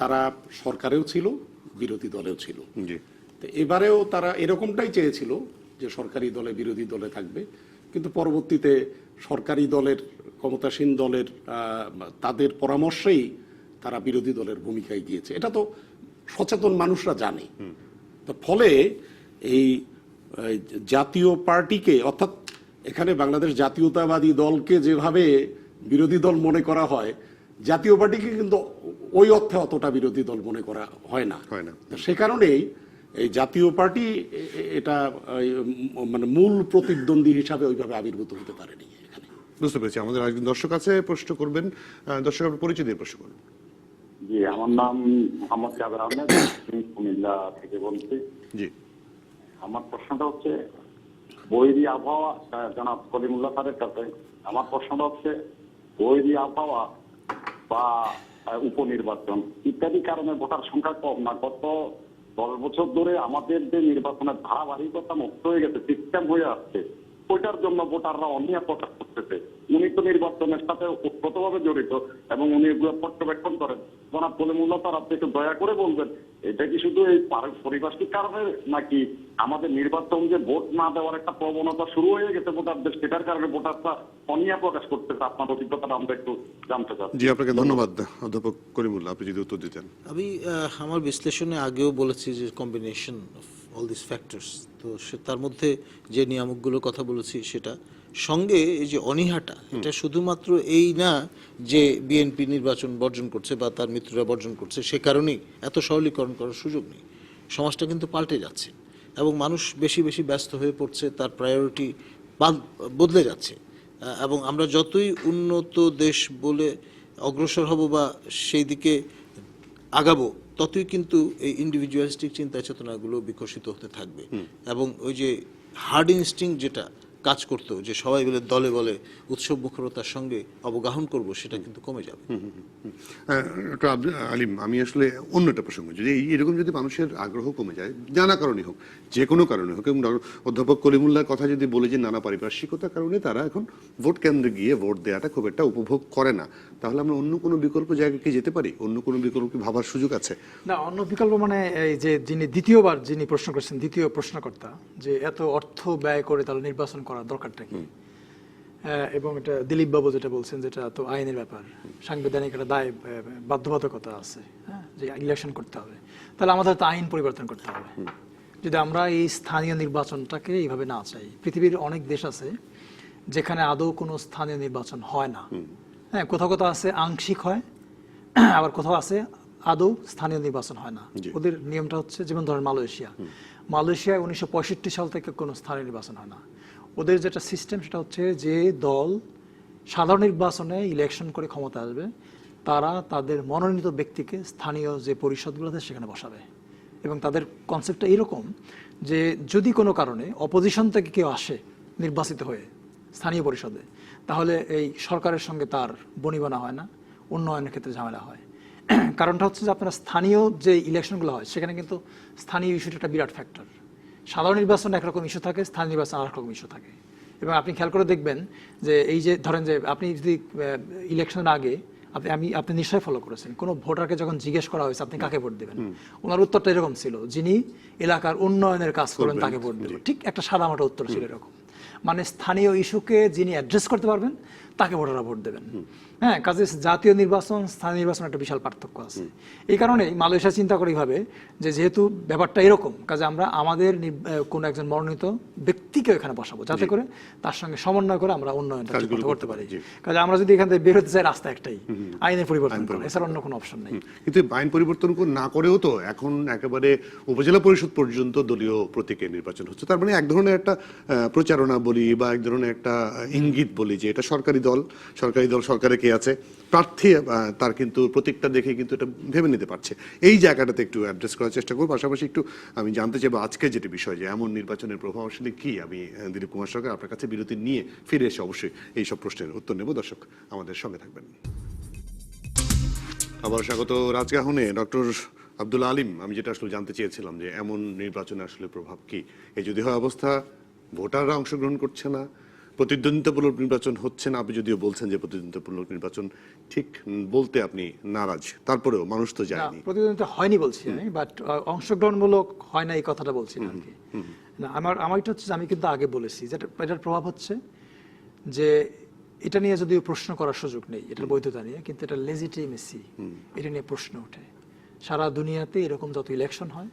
তারা সরকারেও ছিল, বিরোধী দলেও ছিল। তো এবারেও তারা এরকমটাই চেয়েছিল যে সরকারি দলে বিরোধী দলে থাকবে, কিন্তু পরবর্তীতে সরকারি দলের, ক্ষমতাসীন দলের তাদের পরামর্শেই তারা বিরোধী দলের ভূমিকায় গিয়েছে। এটা তো সচেতন মানুষরা জানে। তো ফলে এই জাতীয় পার্টিকে, অর্থাৎ এখানে বাংলাদেশ জাতীয়তাবাদী দলকে যেভাবে বিরোধী দল মনে করা হয়, জাতীয় পার্টিকে কিন্তু ওই অর্থে অতটা বিরোধী দল মনে করা হয় না। সে কারণেই এই জাতীয় পার্টি এটা মানে মূল প্রতিদ্বন্দ্বী হিসাবে ওইভাবে আবির্ভূত হতে পারেনি এখানে। বুঝতে পেরেছি। আমাদের একজন দর্শক আছে, প্রশ্ন করবেন। দর্শক, আপনার পরিচয় দিয়ে প্রশ্ন করুন। জি, আমার নাম মোহাম্মদ জাবের আহমেদ, কুমিল্লা থেকে বলছি। জি, আমার প্রশ্নটা হচ্ছে বৈরী আবহাওয়া, জনাব কলিমুল্লাহ স্যারের কাছে আমার প্রশ্নটা হচ্ছে বৈরী আবহাওয়া বা উপনির্বাচন ইত্যাদি কারণে ভোটার সংখ্যা কম না, গত 10 বছর ধরে আমাদের যে নির্বাচনের ধারাবাহিকতা নষ্ট হয়ে গেছে, সিস্টেম হয়ে আসছে, ওইটার জন্য ভোটাররা অনীহা প্রকাশ করতেছে। উনি তো নির্বাচনের সাথে ওতপ্রোতভাবে জড়িত এবং উনি এগুলো পর্যবেক্ষণ করেন। জনাব কলিমুল্লাহ স্যার, আপনি একটু দয়া করে বলবেন, এটা কি শুধু এই পরিবেশটির কারণে, নাকি আমাদের নির্বাচন যে ভোট না দেওয়ার একটা প্রবণতা শুরু হয়ে গেছে ভোটারদের, সেটার কারণে ভোটাররা অনীহা প্রকাশ করতেছে? আপনার অভিজ্ঞতাটা আমরা একটু জানতে চাই। জি, আপনাকে ধন্যবাদ অধ্যাপক কলিমুল্লাহ, আপনি যদি উত্তর দিতেন। আমি আমার বিশ্লেষণে আগেও বলেছি যে combination of all this factors, তো তার মধ্যে যে নিয়ামকগুলোর কথা বলেছি সেটা সঙ্গে এই যে অনীহাটা, এটা শুধুমাত্র এই না যে বিএনপি নির্বাচন বর্জন করছে বা তার মিত্ররা বর্জন করছে সে কারণেই এত সরলীকরণ করার সুযোগ নেই। সমাজটা কিন্তু পাল্টে যাচ্ছে এবং মানুষ বেশি বেশি ব্যস্ত হয়ে পড়ছে, তার প্রায়োরিটি বদলে যাচ্ছে। এবং আমরা যতই উন্নত দেশ বলে অগ্রসর হব বা সেই দিকে আগাবো, ততই কিন্তু এই ইন্ডিভিজুয়ালিস্টিক চিন্তা চেতনাগুলো বিকশিত হতে থাকবে এবং ওই যে হার্ড ইনস্টিংক্ট যেটা কাজ করতো, যে সবাই মিলে দলে বলে উৎসব মুখরতার সঙ্গে অবগাহন করব, সেটা কিন্তু কমে যাবে। ডক্টর আলিম, আমি আসলে অন্য একটা প্রসঙ্গ, যদি এরকম যদি মানুষের আগ্রহ কমে যায়, নানা কারণে হোক, যে কোনো কারণে হোক, এবং অধ্যাপক কলিমুল্লাহর কথা যদি বলে যে নানা পারিপার্শ্বিকতার কারণে তারা এখন ভোট কেন্দ্রে গিয়ে ভোট দেওয়াটা খুব একটা উপভোগ করে না, তাহলে আমরা অন্য কোনো বিকল্প জায়গায় কি যেতে পারি? অন্য কোনো বিকল্প ভাবার সুযোগ আছে? না, অন্য বিকল্প মানে এই যে দ্বিতীয়বার যিনি প্রশ্ন করছেন, দ্বিতীয় প্রশ্নকর্তা, যে এত অর্থ ব্যয় করে তাহলে নির্বাচন করার দরকারটা কি? এবং এটা দিলীপ বাবু যেটা বলছেন, যেটা তো আইনের ব্যাপার, সাংবিধানিক একটা দায় বাধ্যবাধকতা আছে, হ্যাঁ, যে ইলেকশন করতে হবে, তাহলে আমাদের তো আইন পরিবর্তন করতে হবে। যদি আমরা এই স্থানীয় নির্বাচনটাকে এইভাবে না চাই, পৃথিবীর অনেক দেশ আছে যেখানে আদৌ কোনো স্থানীয় নির্বাচন হয় না, হ্যাঁ, কোথাও কোথাও আছে আংশিক হয়, আবার কোথাও আছে আদৌ স্থানীয় নির্বাচন হয় না। ওদের নিয়মটা হচ্ছে, যেমন ধরেন মালয়েশিয়ায় 1965 সাল থেকে কোনো স্থানীয় নির্বাচন হয় না। ওদের যেটা সিস্টেম সেটা হচ্ছে, যে দল সাধারণ নির্বাচনে ইলেকশন করে ক্ষমতা আসবে, তারা তাদের মনোনীত ব্যক্তিকে স্থানীয় যে পরিষদগুলো আছে সেখানে বসাবে। এবং তাদের কনসেপ্টটা এরকম যে যদি কোনো কারণে অপোজিশন থেকে কেউ আসে নির্বাচিত হয়ে স্থানীয় পরিষদে, তাহলে এই সরকারের সঙ্গে তার বনিবনা হয় না, উন্নয়নের ক্ষেত্রে ঝামেলা হয়। কারণটা হচ্ছে যে আপনার স্থানীয় যে ইলেকশনগুলো হয় সেখানে কিন্তু স্থানীয় ইস্যুটা একটা বিরাট ফ্যাক্টর। সাধারণ নির্বাচন একরকম ইস্যু থাকে, স্থানীয় নির্বাচন আর রকম ইস্যু থাকে। এবং আপনি খেয়াল করে দেখবেন যে এই যে ধরেন যে আপনি যদি ইলেকশনের আগে আপনি নিশ্চয়ই ফলো করেছেন, কোনো ভোটারকে যখন জিজ্ঞেস করা হয়েছে আপনি কাকে ভোট দেবেন, ওনার উত্তরটা এরকম ছিল, যিনি এলাকার উন্নয়নের কাজ করবেন তাকে ভোট দেবেন। ঠিক একটা সাদামাটা উত্তর ছিল এরকম, মানে স্থানীয় ইস্যুকে যিনি অ্যাড্রেস করতে পারবেন তাকে ভোটাররা ভোট দেবেন। হ্যাঁ, কাজে জাতীয় নির্বাচন স্থানীয় নির্বাচন একটা বিশাল পার্থক্য আছে। এই কারণেই মালয়েশিয়া চিন্তা করে এইভাবে যে যেহেতু ব্যাপারটা এরকম, কাজে আমরা আমাদের কোনো একজন মনোনীত ব্যক্তিকে এখানে বসাবো, যাতে করে তার সঙ্গে সমন্বয় করে আমরা উন্নয়নটা করতে পারি। কাজে আমরা যদি এখান থেকে বের হতে চাই, রাস্তা একটাই, আইনের পরিবর্তন করা, এছাড়া অন্য কোনো অপশন নেই। কিন্তু আইন পরিবর্তন না করেও তো এখন একেবারে উপজেলা পরিষদ পর্যন্ত দলীয় প্রতীকের নির্বাচন হচ্ছে। তার মানে এক ধরনের একটা প্রচারণা বলি বা এক ধরনের একটা ইঙ্গিত বলি যে এটা সরকারি দল সরকারে কে আছে, প্রার্থী তার কিন্তু প্রতীকটা দেখে কিন্তু এটা ভেবে নিতে পারছে। এই জায়গাটাতে একটু অ্যাড্রেস করার চেষ্টা করব। পাশাপাশি একটু আমি জানতে চাইবো আজকে যেটি বিষয়, যে এমন নির্বাচনের প্রভাব আসলে কি। আমি দিলীপ কুমার সরকার আপনার কাছে বিরতি নিয়ে ফিরে এসে অবশ্যই এই সব প্রশ্নের উত্তর নেব। দর্শক আমাদের সঙ্গে থাকবেন। আবার স্বাগত রাজগাহনে ডক্টর আব্দুল আলিম। আমি যেটা আসলে জানতে চেয়েছিলাম যে এমন নির্বাচনে আসলে প্রভাব কি। এই যদি হয় অবস্থা, ভোটাররা অংশগ্রহণ করছে না, প্রতিদ্বন্দ্বিতামূলক নির্বাচন হচ্ছে না, আপনি যদিও বলছেন যে প্রতিদ্বন্দ্বিতামূলক নির্বাচন ঠিক বলতে আপনি নারাজ, তারপরেও মানুষ তো যায়নি। প্রতিদ্বন্দ্বিতা হয়নি বলছি আমি, বাট অংশগ্রহণমূলক হয় না এই কথাটা বলছি না আর কি। না, আমার এটা হচ্ছে, আমি কিন্তু আগে বলেছি যে এটার প্রভাব হচ্ছে যে এটা নিয়ে যদিও প্রশ্ন করার সুযোগ নেই, এটার বৈধতা নিয়ে, কিন্তু এটা লেজিটিমেসি, এটা নিয়ে প্রশ্ন ওঠে। সারা দুনিয়াতে এরকম যত ইলেকশন হয়,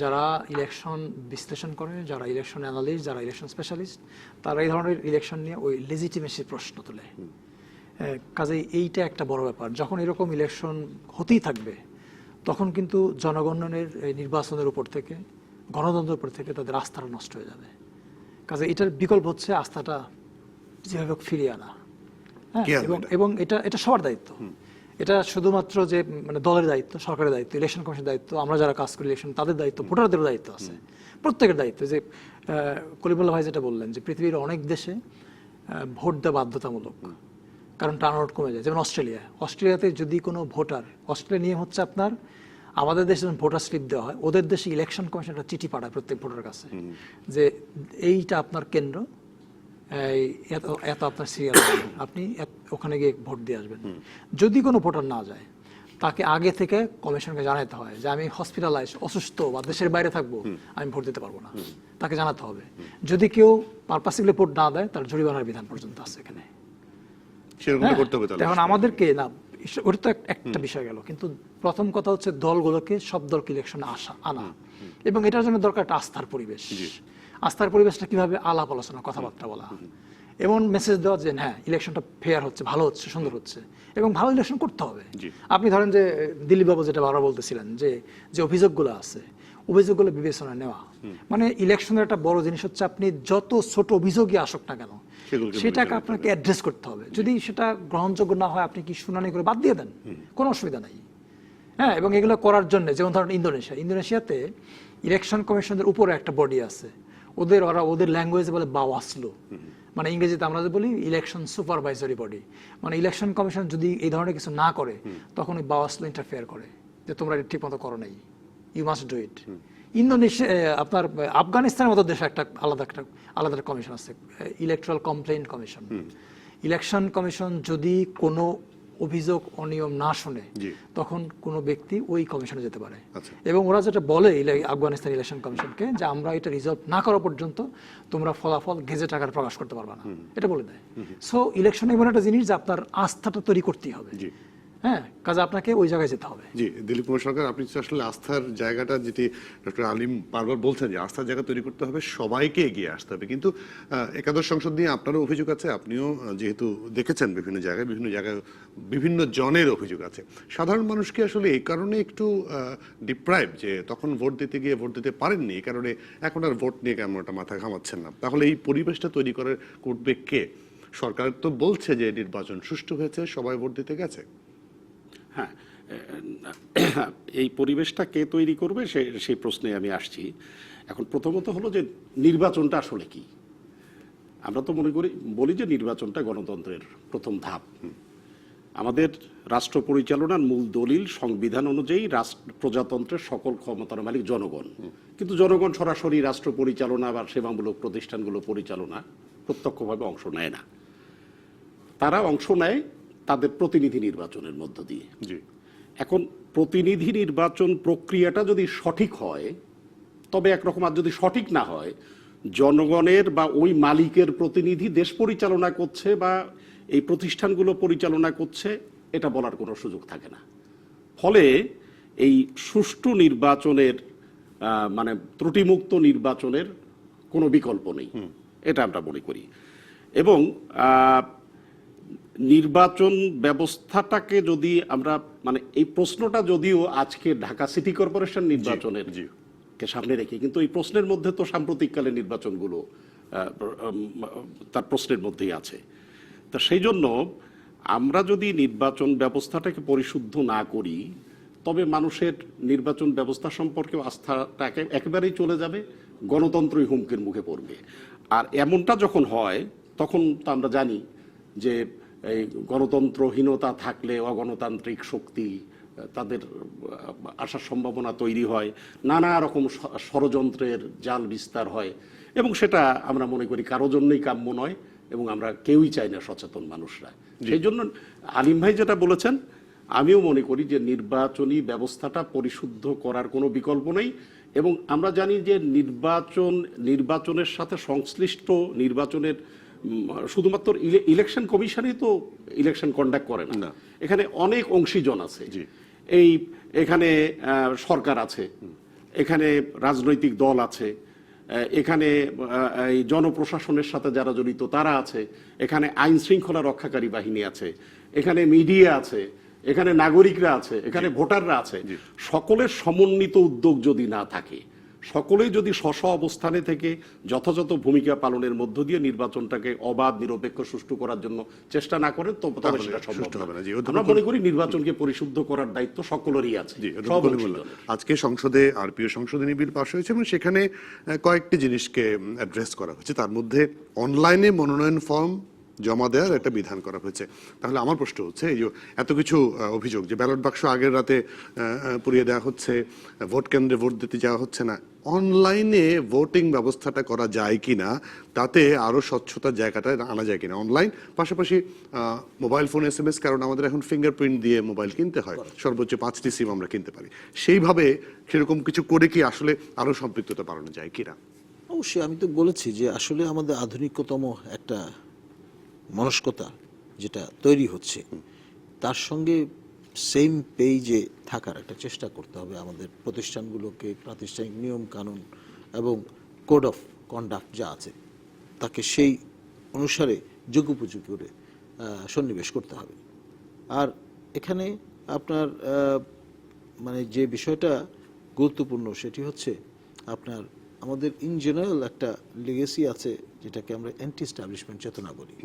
যারা ইলেকশন বিশ্লেষণ করে, যারা ইলেকশন অ্যানালিস্ট, যারা ইলেকশন স্পেশালিস্ট, তারা এই ধরনের ইলেকশন নিয়ে ওই লেজিটিমেসির প্রশ্ন তোলে। কাজেই এইটা একটা বড় ব্যাপার। যখন এরকম ইলেকশন হতেই থাকবে, তখন কিন্তু জনগণের নির্বাচনের উপর থেকে, গণতন্ত্রের উপর থেকে তাদের আস্থাটা নষ্ট হয়ে যাবে। কাজে এটার বিকল্প হচ্ছে আস্থাটা যেভাবে ফিরিয়ে আনা। হ্যাঁ, এবং এটা সবার দায়িত্ব। এটা শুধুমাত্র যে মানে দলের দায়িত্ব, সরকারের দায়িত্ব, ইলেকশন কমিশনের দায়িত্ব, আমরা যারা কাজ করি ইলেকশন তাদের দায়িত্ব, ভোটারদেরও দায়িত্ব আছে, প্রত্যেকের দায়িত্ব। যে কলিমুল্লাহ ভাই যেটা বললেন যে পৃথিবীর অনেক দেশে ভোট দেওয়া বাধ্যতামূলক, কারণ টার্নআউট কমে যায়। যেমন অস্ট্রেলিয়াতে যদি কোনো ভোটার, অস্ট্রেলিয়ার নিয়ম হচ্ছে আপনার, আমাদের দেশে যখন ভোটার স্লিপ দেওয়া হয়, ওদের দেশে ইলেকশন কমিশন একটা চিঠি পাঠায় প্রত্যেক ভোটারের কাছে যে এইটা আপনার কেন্দ্র, এত আপনার সিরিয়াল, আপনি ওখানে গিয়ে ভোট দিয়ে আসবেন। যদি কোনো ভোটার না যায়, তাকে আগে থেকে কমিশনকে জানাতে হয় যে আমি হসপিটালাইজ, অসুস্থ বা দেশের বাইরে থাকবো, আমি ভোট দিতে পারবো না, তাকে জানাতে হবে। যদি কেউ পারপাসিভলি ভোট না দেয়, তার জরিমানার বিধান পর্যন্ত আছে এখানে। এখন আমাদেরকে না, ওটা তো একটা বিষয় গেল, কিন্তু প্রথম কথা হচ্ছে দলগুলোকে, সব দলকে ইলেকশনে আনা, এবং এটার জন্য দরকার একটা আস্থার পরিবেশ। আস্থার পরিবেশটা কিভাবে? আলাপ আলোচনা, কথাবার্তা বলা, এমন মেসেজ দেওয়া যে হ্যাঁ ইলেকশনটা ফেয়ার হচ্ছে, ভালো হচ্ছে, সুন্দর হচ্ছে, এবং ভালো ইলেকশন করতে হবে। আপনি ধরেন যে দিলীপ বাবু যেটা বারবার বলতেছিলেন যে অভিযোগগুলো আছে, অভিযোগগুলো বিবেচনা নেওয়া, মানে ইলেকশনের একটা বড় জিনিস হচ্ছে আপনি যত ছোট অভিযোগই আসুক না কেন, সেটাকে আপনাকে অ্যাড্রেস করতে হবে। যদি সেটা গ্রহণযোগ্য না হয়, আপনি কি শুনানি করে বাদ দিয়ে দেন, কোনো অসুবিধা নাই। হ্যাঁ, এবং এগুলো করার জন্য, যেমন ধরেন ইন্দোনেশিয়াতে ইলেকশন কমিশনের উপরে একটা বডি আছে, ওদের ল্যাঙ্গুয়েজে বলে বাওয়াসলু, মানে ইংরেজিতে আমরা যে বলি ইলেকশন সুপারভাইজারি বডি। মানে ইলেকশন কমিশন যদি এই ধরনের কিছু না করে, তখন ওই বাওয়াসলু ইন্টারফেয়ার করে যে তোমরা এটা ঠিক মতো করো নাই, you must do it. Indonesia, আপনার আফগানিস্তানের মতো দেশে একটা আলাদা কমিশন আছে, electoral complaint commission. Election commission যদি কোনো অভিযোগ অনিয়ম না শুনে জি। তখন কোনো ব্যক্তি ওই কমিশনে যেতে পারে। আচ্ছা। এবং ওরা যেটা বলে আফগানিস্তান ইলেকশন কমিশনকে যে আমরা এটা রিজলভ না করা পর্যন্ত তোমরা ফলাফল গেজেট আকারে প্রকাশ করতে পারবে না, এটা বলে দেয়। সো ইলেকশন এমন একটা জিনিস যে আপনার আস্থাটা তৈরি করতেই হবে। জি। হ্যাঁ, কাজে আপনাকে ওই জায়গায় যেতে হবে। জি, দিলীপ কুমার সরকার, আপনি তো আসলে আস্থার জায়গাটা, যেটি ডক্টর আলিম বারবার বলছেন যে আস্থার জায়গা তৈরি করতে হবে, সবাইকে এগিয়ে আসতে হবে, কিন্তু একাদশ সংসদ নিয়ে আপনারও অভিযোগ আছে, আপনিও যেহেতু দেখেছেন বিভিন্ন জায়গায় বিভিন্ন জনের অভিযোগ আছে। সাধারণ মানুষকে আসলে এই কারণে একটু ডিপ্রাইভ, যে তখন ভোট দিতে গিয়ে ভোট দিতে পারেননি, এই কারণে এখন আর ভোট নিয়ে কেমন একটা মাথা ঘামাচ্ছেন না। তাহলে এই পরিবেশটা তৈরি করবে কে? সরকার তো বলছে যে নির্বাচন সুষ্ঠু হয়েছে, সবাই ভোট দিতে গেছে। হ্যাঁ, এই পরিবেশটা কে তৈরি করবে সেই প্রশ্নে আমি আসছি। এখন প্রথমত হলো যে নির্বাচনটা আসলে কি। আমরা তো বলি যে নির্বাচনটা গণতন্ত্রের প্রথম ধাপ। আমাদের রাষ্ট্র পরিচালনার মূল দলিল সংবিধান অনুযায়ী প্রজাতন্ত্রের সকল ক্ষমতার মালিক জনগণ। কিন্তু জনগণ সরাসরি রাষ্ট্র পরিচালনা বা সেবামূলক প্রতিষ্ঠানগুলো পরিচালনা প্রত্যক্ষভাবে অংশ নেয় না। তারা অংশ নেয় তাদের প্রতিনিধি নির্বাচনের মধ্য দিয়ে। জি। এখন প্রতিনিধি নির্বাচন প্রক্রিয়াটা যদি সঠিক হয়, তবে একরকম, আর যদি সঠিক না হয়, জনগণের বা ওই মালিকের প্রতিনিধি দেশ পরিচালনা করছে বা এই প্রতিষ্ঠানগুলো পরিচালনা করছে, এটা বলার কোনো সুযোগ থাকে না। ফলে এই সুষ্ঠু নির্বাচনের মানে ত্রুটিমুক্ত নির্বাচনের কোনো বিকল্প নেই, এটা আমরা মনে করি। এবং নির্বাচন ব্যবস্থাটাকে যদি আমরা মানে এই প্রশ্নটা যদিও আজকে ঢাকা সিটি কর্পোরেশন নির্বাচনের কে সামনে রেখে, কিন্তু এই প্রশ্নের মধ্যে তো সাম্প্রতিককালের নির্বাচনগুলো তার প্রশ্নের মধ্যেই আছে। তা সেই জন্য আমরা যদি নির্বাচন ব্যবস্থাটাকে পরিশুদ্ধ না করি, তবে মানুষের নির্বাচন ব্যবস্থা সম্পর্কে আস্থাটাকে একেবারেই চলে যাবে, গণতন্ত্রই হুমকির মুখে পড়বে। আর এমনটা যখন হয়, তখন তো আমরা জানি যে এই গণতন্ত্রহীনতা থাকলে অগণতান্ত্রিক শক্তি তাদের আসার সম্ভাবনা তৈরি হয়, নানা রকম ষড়যন্ত্রের জাল বিস্তার হয়, এবং সেটা আমরা মনে করি কারো জন্যই কাম্য নয়, এবং আমরা কেউই চাই না সচেতন মানুষরা। সেই জন্য আলিম ভাই যেটা বলেছেন, আমিও মনে করি যে নির্বাচনী ব্যবস্থাটা পরিশুদ্ধ করার কোনো বিকল্প নেই। এবং আমরা জানি যে নির্বাচনের সাথে সংশ্লিষ্ট নির্বাচনের শুধুমাত্র ইলেকশন কমিশনই তো ইলেকশন কন্ডাক্ট করে না, এখানে অনেক অংশীজন আছে। এখানে সরকার আছে, এখানে রাজনৈতিক দল আছে, এখানে এই জনপ্রশাসনের সাথে যারা জড়িত তারা আছে, এখানে আইন শৃঙ্খলা রক্ষাকারী বাহিনী আছে, এখানে মিডিয়া আছে, এখানে নাগরিকরা আছে, এখানে ভোটাররা আছে। সকলের সমন্বিত উদ্যোগ যদি না থাকে, সকলেই যদি স্ব অবস্থানে থেকে যথাযথ ভূমিকা পালনের মধ্য দিয়ে নির্বাচনটাকে অবাধ, নিরপেক্ষ, সুষ্ঠু করার জন্য চেষ্টা না করে, তবে সেটা সম্ভব হবে না। আমরা মনে করি নির্বাচনকে পরিশুদ্ধ করার দায়িত্ব সকলেরই আছে। আজকে সংসদে আরপিও সংশোধনী বিল পাশ হয়েছে এবং সেখানে কয়েকটি জিনিসকে অ্যাড্রেস করা হয়েছে। তার মধ্যে অনলাইনে মনোনয়ন ফর্ম জমা দেওয়ার একটা বিধান করা হয়েছে। তাহলে আমার প্রশ্ন হচ্ছে, এই যে এত কিছু অভিযোগ যে ব্যালট বাক্স আগের রাতে পুড়িয়ে দেওয়া হচ্ছে, ভোট কেন্দ্রে ভোট দিতে যাওয়া হচ্ছে না, অনলাইনে ভোটিং ব্যবস্থাটা করা যায় কিনা, তাতে আরো স্বচ্ছতার জায়গাটা আনা যায় কিনা অনলাইন, পাশাপাশি মোবাইল ফোন SMS, কারণ আমাদের এখন ফিঙ্গারপ্রিন্ট দিয়ে মোবাইল কিনতে হয়, সর্বোচ্চ 5টি সিম আমরা কিনতে পারি, সেইভাবে সেরকম কিছু করে কি আসলে আরো সম্পৃক্ততা বাড়ানো যায় কিনা? অবশ্যই, আমি তো বলেছি যে আসলে আমাদের আধুনিকতম একটা মনস্কতা যেটা তৈরি হচ্ছে, তার সঙ্গে সেম পেজে থাকার একটা চেষ্টা করতে হবে। আমাদের প্রতিষ্ঠানগুলোকে প্রাতিষ্ঠানিক নিয়ম কানুন এবং কোড অফ কন্ডাক্ট যা আছে তাকে সেই অনুসারে যুগোপযোগী করে সন্নিবেশ করতে হবে। আর এখানে আপনার মানে যে বিষয়টা গুরুত্বপূর্ণ সেটি হচ্ছে আপনার আমাদের ইন জেনারেল একটা লেগেসি আছে, যেটাকে আমরা অ্যান্টি এস্টাবলিশমেন্ট চেতনা বলি।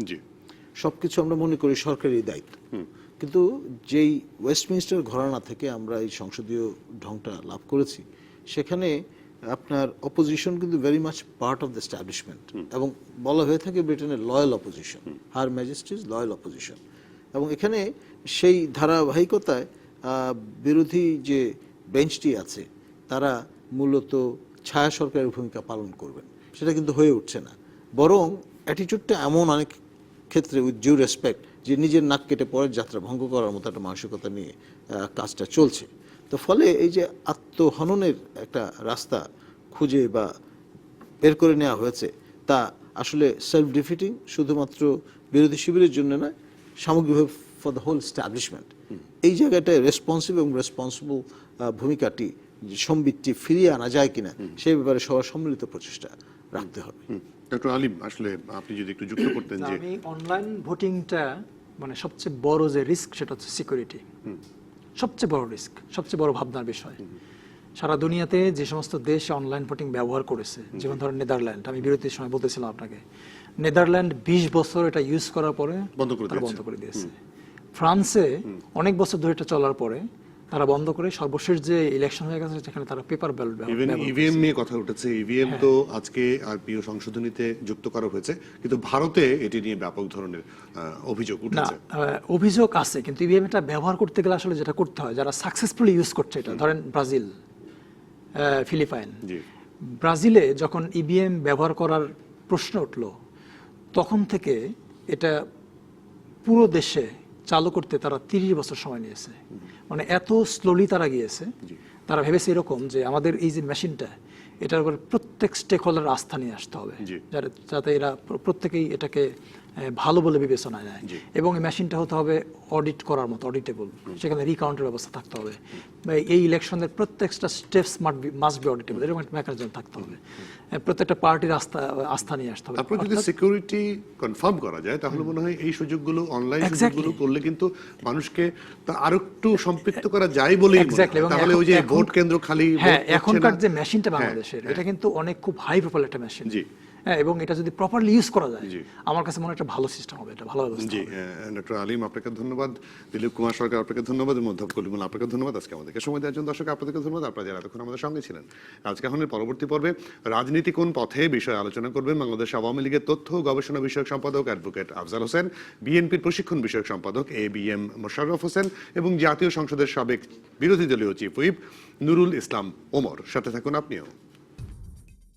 সব কিছু আমরা মনে করি সরকারি দায়িত্ব, কিন্তু যেই ওয়েস্টমিনস্টার ঘরানা থেকে আমরা এই সংসদীয় ঢংটা লাভ করেছি, সেখানে আপনার অপোজিশন কিন্তু very much part of the establishment, এবং বলা হয়ে থাকে ব্রিটেনের লয়াল অপোজিশন, হার ম্যাজেস্টিজ লয়াল অপোজিশন। এবং এখানে সেই ধারাবাহিকতায় বিরোধী যে বেঞ্চটি আছে তারা মূলত ছায়া সরকারের ভূমিকা পালন করবেন, সেটা কিন্তু হয়ে উঠছে না। বরং অ্যাটিটিউডটা এমন অনেক ক্ষেত্রে, উইথ ডিউ রেসপেক্ট, যে নিজের নাক কেটে পরের যাত্রা ভঙ্গ করার মতো একটা মানসিকতা নিয়ে কাজটা চলছে। তো ফলে এই যে আত্মহননের একটা রাস্তা খুঁজে বা বের করে নেওয়া হয়েছে, তা আসলে সেলফ ডিফিটিং, শুধুমাত্র বিরোধী শিবিরের জন্য নয়, সামগ্রিকভাবে ফর দ্য হোল এস্টাবলিশমেন্ট। এই জায়গাটায় রেসপন্সিভ এবং রেসপন্সিবল ভূমিকাটি, সম্বিতটি ফিরিয়ে আনা যায় কিনা সেই ব্যাপারে সবার সম্মিলিত প্রচেষ্টা রাখতে হবে। ডক্টর আলিম, আসলে আপনি যদি একটু যুক্ত করতেন যে আমি অনলাইন ভোটিংটা মানে সবচেয়ে বড় যে রিস্ক সেটা হচ্ছে সিকিউরিটি, সবচেয়ে বড় রিস্ক, সবচেয়ে বড় ভাবনার বিষয়। সারা দুনিয়াতে যে সমস্ত দেশ অনলাইন ভোটিং ব্যবহার করেছে, যেমন ধরেন নেদারল্যান্ড, আমি বিরতির সময় বলতেছিলাম আপনাকে, নেদারল্যান্ড 20 বছর এটা ইউজ করার পরে বন্ধ করে দিয়েছে। ফ্রান্সে অনেক বছর ধরে এটা চলার পরে তারা বন্ধ করে সর্বশেষ যে ইলেকশন হয়ে গেছে সেখানে তারা পেপার ব্যালট ইভেন ইভিএম নিয়ে কথা উঠেছে। ইভিএম তো আজকে আরপিও সংশোধনীতে যুক্ত করা হয়েছে, কিন্তু ভারতে এটি নিয়ে ব্যাপক ধরনের অভিযোগ না, উঠেছে। অভিযোগ আছে, কিন্তু ইভিএম এটা ব্যবহার করতে গেলে আসলে যেটা করতে হয়, যারা সাকসেসফুলি ইউজ করছে এটা, ধরেন ব্রাজিল, ফিলিপাইন। ব্রাজিলে যখন ইভিএম ব্যবহার করার প্রশ্ন উঠলো, তখন থেকে এটা পুরো দেশে চালু করতে তারা 30 বছর সময় নিয়েছে। মানে এত স্লোলি তারা গিয়েছে। তারা ভেবেছে এরকম যে আমাদের এই যে মেশিনটা, এটার উপর প্রত্যেক স্টেক হোল্ডার আস্থা নিয়ে আসতে হবে, যাতে এরা প্রত্যেকেই এটাকে ভালো বলে বিবেচনায় নেয়, এবং এই মেশিনটা হতে হবে অডিট করার মতো, অডিটেবল, সেখানে রিকাউন্টের ব্যবস্থা থাকতে হবে, এই ইলেকশনের প্রত্যেকটা স্টেপস মাস্ট বি অডিটেবল, এরকম একটা মেকানিজম থাকতে হবে, প্রত্যেকটা পার্টির আস্থা নিয়ে আসতে হবে। তারপর যদি সিকিউরিটি কনফার্ম করা যায়, তাহলে মনে হয় এই সুযোগগুলো, অনলাইন সুযোগগুলো করলে কিন্তু মানুষকে আরো একটু সম্পৃক্ত করা যায় বলেই মনে হয়। তাহলে ওই যে ভোট কেন্দ্র খালি, হ্যাঁ, এখনকার যে মেশিনটা বাংলাদেশের, এটা কিন্তু অনেক খুব হাই প্রোফাইল একটা মেশিন, হ্যাঁ, এবং এটা যদি প্রপারলি ইউজ করা যায়, আমার কাছে মনে হয় একটা ভালো সিস্টেম হবে, এটা ভালো ব্যবস্থা হবে। ডক্টর আলিম, আপনাকে ধন্যবাদ। দিলীপ কুমার সরকার, আপনাকে ধন্যবাদ। মধ্যম কলিমুল, আপনাকে ধন্যবাদ আজকে আমাদেরকে সময় দেওয়ার জন্য। দর্শক, আপনাদেরকে ধন্যবাদ, আপনারা যারা এতক্ষণ আমাদের সঙ্গে ছিলেন। আজকে এখন পরবর্তী পর্বে রাজনীতি কোন পথে বিষয়ে আলোচনা করবেন বাংলাদেশ আওয়ামী লীগের তথ্য গবেষণা বিষয়ক সম্পাদক অ্যাডভোকেট আফজাল হোসেন, বিএনপির প্রশিক্ষণ বিষয়ক সম্পাদক ABM মোশাররফ হোসেন এবং জাতীয় সংসদের সাবেক বিরোধী দলীয় চিফ হুইপ নুরুল ইসলাম ওমর। সাথে থাকুন আপনিও।